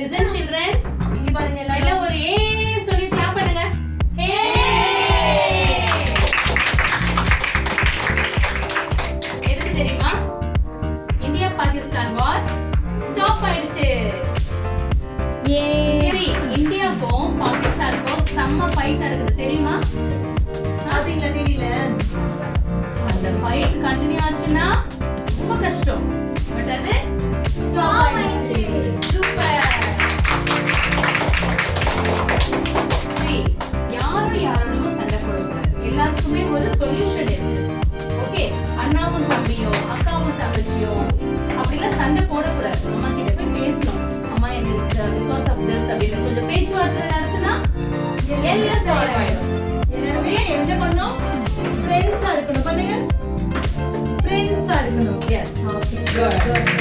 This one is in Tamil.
Listen children. இங்க பாருங்க எல்லாம் எல்லாரும். ஒரு ஏ சொல்லி clap பண்ணுங்க. Hey! எதுக்கு தெரியுமா? இந்தியா பாகிஸ்தான் வார் ஸ்டாப் ஆயிடுச்சு. சரி, இந்தியாவுக்கும் பாகிஸ்தானுக்கும் செம்ம ஃபைட் நடக்குது தெரியுமா? பாத்தீங்களா தெரியல. அந்த ஃபைட் கண்டினியூ ஆச்சுன்னா ரொம்ப கஷ்டம். பட் அது ஸ்டாப் ஆயிடுச்சு. சூப்பர். சரி, யாரோடும் சண்டை போடக்கூடாது. எல்லாத்துக்குமே ஒரு சொல்யூஷன் இருக்கு. ஓகே, அண்ணாவும் தம்பியோ அக்காவும் தங்கச்சியோ அப்படிலாம் சண்டை போடக்கூடாது. அம்மா கிட்ட போய் பேசணும். அம்மா எனக்கு பிகாஸ் ஆஃப் திஸ் அப்படின்னு கொஞ்சம் பேச்சுவார்த்தை நடத்தினா எல்லாம் சால்வ் ஆயிடும். எல்லாருமே என்ன பண்ணோம்? ஃப்ரெண்ட்ஸா இருக்கணும். பண்ணுங்க. ஃப்ரெண்ட்ஸா இருக்கணும். S okay. குட்.